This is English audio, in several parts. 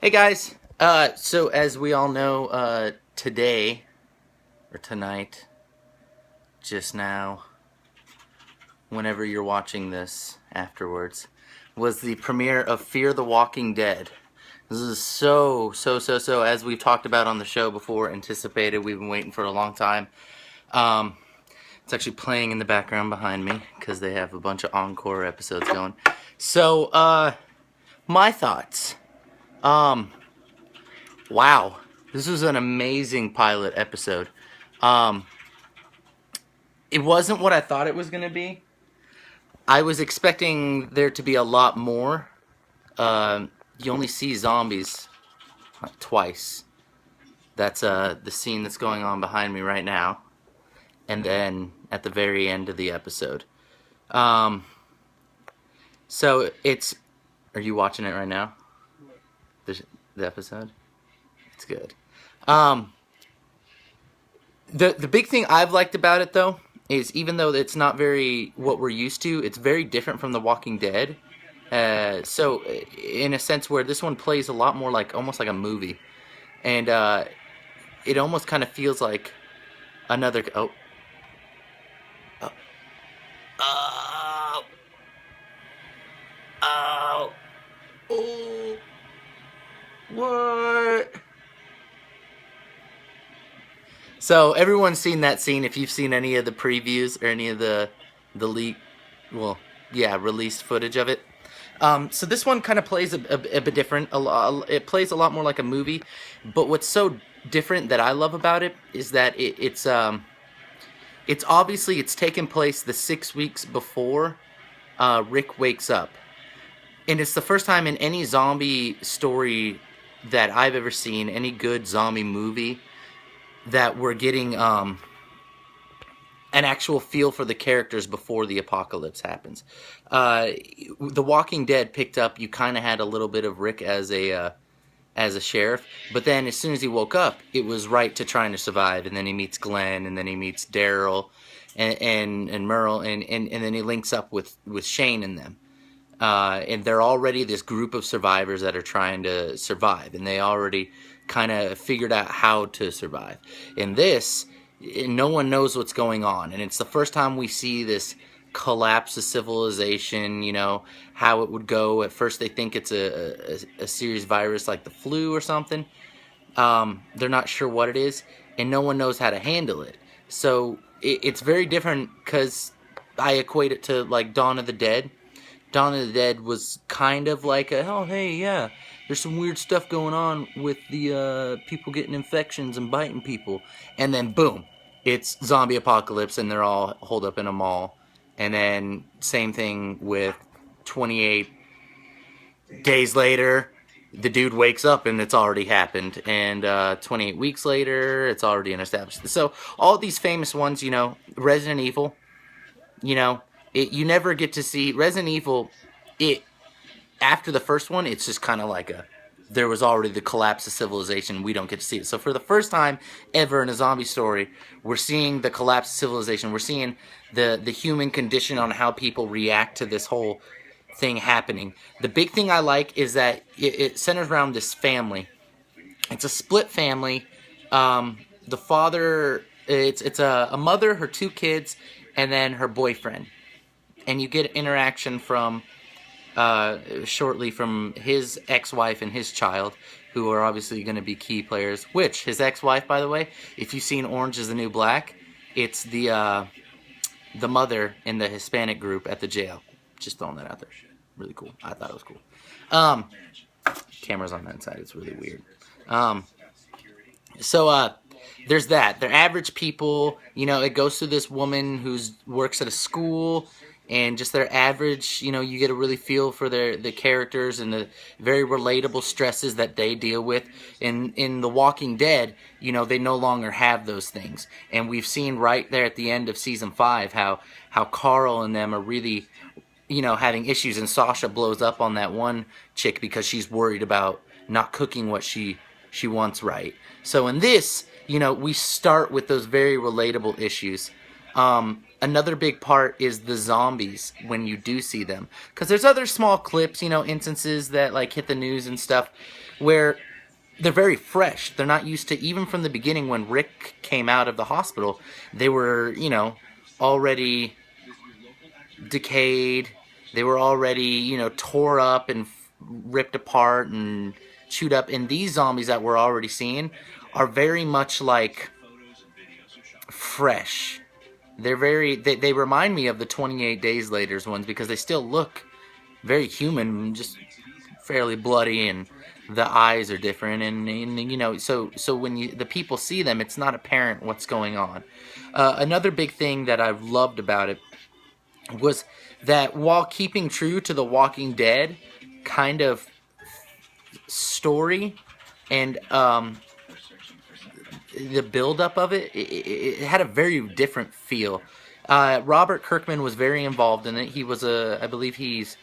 Hey guys, so as we all know, today, or tonight, just now, whenever you're watching this afterwards, was the premiere of Fear the Walking Dead. This is so, as we've talked about on the show before, anticipated. We've been waiting for a long time. It's actually playing in the background behind me, because they have a bunch of encore episodes going. So, my thoughts. Wow, this was an amazing pilot episode. It wasn't what I thought it was going to be. I was expecting there to be a lot more. You only see zombies twice. That's the scene that's going on behind me right now. And then at the very end of the episode. So it's... Are you watching it right now? The episode? It's good. The big thing I've liked about it, though, is even though it's not very what we're used to, it's very different from The Walking Dead. So, in a sense where this one plays a lot more like, almost like a movie. And, it almost kind of feels like another... Oh. Oh. Oh. Oh. Oh. What? So everyone's seen that scene. If you've seen any of the previews or any of the leak, well, yeah, released footage of it. So this one kind of plays a bit different. It plays a lot more like a movie. But what's so different that I love about it is that it's obviously it's taken place the 6 weeks before Rick wakes up, and it's the first time in any zombie story that I've ever seen, any good zombie movie, that we're getting an actual feel for the characters before the apocalypse happens. The Walking Dead picked up, you kind of had a little bit of Rick as a sheriff, but then as soon as he woke up, it was right to trying to survive, and then he meets Glenn, and then he meets Daryl, and Merle, and then he links up with Shane and them. And they're already this group of survivors that are trying to survive, and they already kind of figured out how to survive. In this, no one knows what's going on, and it's the first time we see this collapse of civilization, you know, how it would go. At first they think it's a serious virus like the flu or something. They're not sure what it is, and no one knows how to handle it. So it's very different, because I equate it to like Dawn of the Dead. Dawn of the Dead was kind of like oh hey, yeah, there's some weird stuff going on with the people getting infections and biting people, and then boom, it's zombie apocalypse and they're all holed up in a mall. And then same thing with 28 days later, the dude wakes up and it's already happened, and 28 weeks later it's already an established. So all these famous ones, you know, Resident Evil, you know, you never get to see Resident Evil. After the first one, it's just kind of like there was already the collapse of civilization. We don't get to see it. So for the first time ever in a zombie story, we're seeing the collapse of civilization. We're seeing the human condition on how people react to this whole thing happening. The big thing I like is that it centers around this family. It's a split family. The father, it's a mother, her 2 kids, and then her boyfriend. And you get interaction from shortly from his ex-wife and his child, who are obviously going to be key players. Which, his ex-wife, by the way, if you've seen Orange is the New Black, it's the mother in the Hispanic group at the jail. Just throwing that out there. Really cool. I thought it was cool. Cameras on that side. It's really weird. So there's that. They're average people. You know, it goes through this woman who works at a school, and just their average, you know, you get a really feel for the characters and the very relatable stresses that they deal with. In The Walking Dead, you know, they no longer have those things. And we've seen right there at the end of Season 5 how Carl and them are really, you know, having issues. And Sasha blows up on that one chick because she's worried about not cooking what she wants right. So in this, you know, we start with those very relatable issues. another big part is the zombies when you do see them, because there's other small clips, instances that like hit the news and stuff where they're very fresh. They're not used to, even from the beginning when Rick came out of the hospital, they were, already decayed. They were already, tore up and ripped apart and chewed up. And these zombies that we're already seeing are very much like fresh. They remind me of the 28 Days Later ones because they still look very human, just fairly bloody, and the eyes are different, and so when the people see them, it's not apparent what's going on. Another big thing that I've loved about it was that while keeping true to the Walking Dead kind of story and the buildup of it had a very different feel. Robert Kirkman was very involved in it. He was I believe he's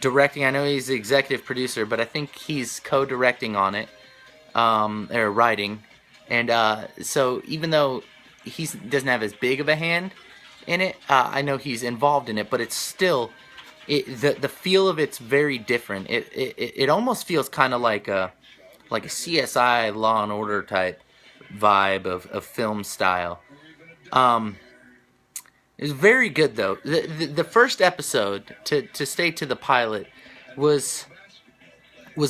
directing. I know he's the executive producer, but I think he's co-directing on it, or writing. And so even though he doesn't have as big of a hand in it, I know he's involved in it, but it's still, the feel of it's very different. It almost feels kind of like a CSI Law and Order type vibe of film style. It was very good though. The first episode, to stay to the pilot, was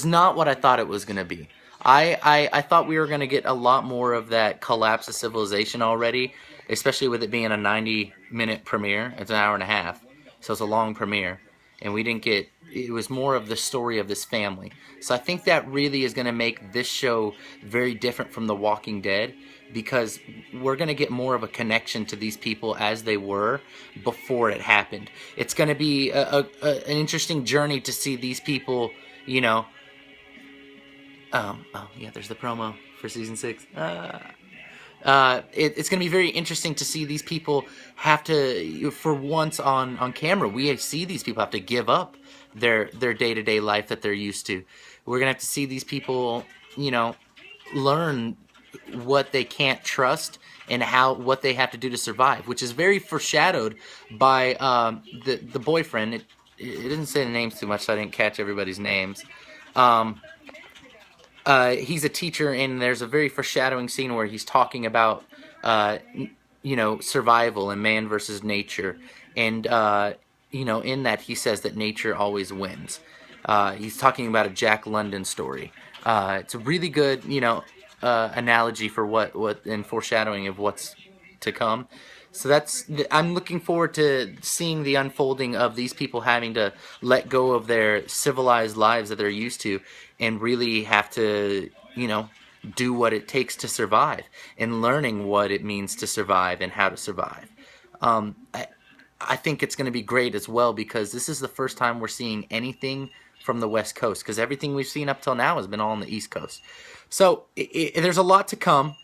not what I thought it was going to be. I thought we were going to get a lot more of that collapse of civilization already, especially with it being a 90-minute premiere. It's an hour and a half, so it's a long premiere. And we didn't get, it was more of the story of this family. So I think that really is going to make this show very different from The Walking Dead, because we're going to get more of a connection to these people as they were before it happened. It's going to be an interesting journey to see these people, oh yeah, there's the promo for season 6. It's going to be very interesting to see these people have to, for once on camera, we see these people have to give up their day-to-day life that they're used to. We're going to have to see these people, learn what they can't trust and what they have to do to survive, which is very foreshadowed by the boyfriend. It didn't say the names too much, so I didn't catch everybody's names. He's a teacher, and there's a very foreshadowing scene where he's talking about, survival and man versus nature. And, in that he says that nature always wins. He's talking about a Jack London story. It's a really good, analogy for what and foreshadowing of what's to come. So I'm looking forward to seeing the unfolding of these people having to let go of their civilized lives that they're used to and really have to, do what it takes to survive, and learning what it means to survive and how to survive. I think it's going to be great as well, because this is the first time we're seeing anything from the West Coast, because everything we've seen up till now has been all on the East Coast. So there's a lot to come.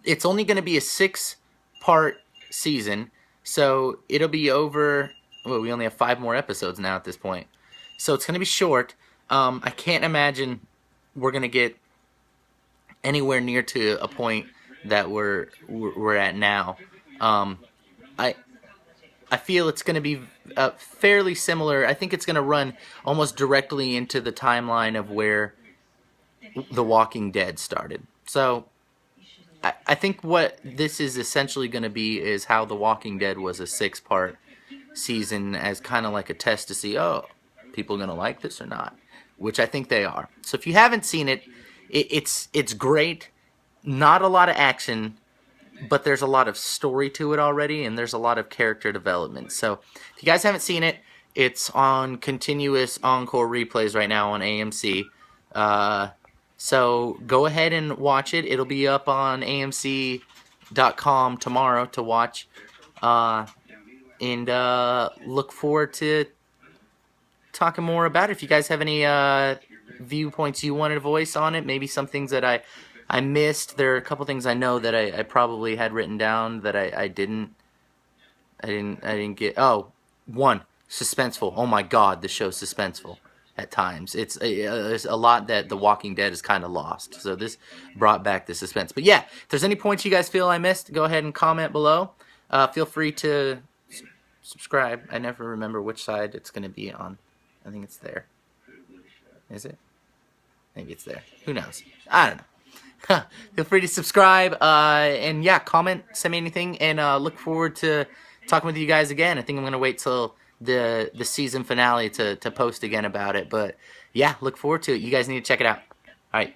It's only going to be a 6-part season, so it'll be over. Well, we only have 5 more episodes now at this point, so it's going to be short. I can't imagine we're going to get anywhere near to a point that we're at now. I feel it's going to be fairly similar. I think it's going to run almost directly into the timeline of where The Walking Dead started. So I think what this is essentially going to be is how The Walking Dead was a 6-part season, as kind of like a test to see, people going to like this or not, which I think they are. So if you haven't seen it, it's great. Not a lot of action, but there's a lot of story to it already, and there's a lot of character development. So if you guys haven't seen it, it's on continuous encore replays right now on AMC. So go ahead and watch it. It'll be up on AMC.com tomorrow to watch. And look forward to talking more about it. If you guys have any viewpoints you wanted to voice on it, maybe some things that I missed. There are a couple things I know that I probably had written down that I didn't get. Oh, one, suspenseful. Oh my God, the show's suspenseful at times. There's a lot that The Walking Dead is kind of lost. So this brought back the suspense. But yeah, if there's any points you guys feel I missed, go ahead and comment below. Feel free to subscribe. I never remember which side it's going to be on. I think it's there. Is it? Maybe it's there. Who knows? I don't know. Feel free to subscribe. And yeah, comment, send me anything, and look forward to talking with you guys again. I think I'm going to wait till the season finale to post again about it. But yeah, look forward to it. You guys need to check it out. All right.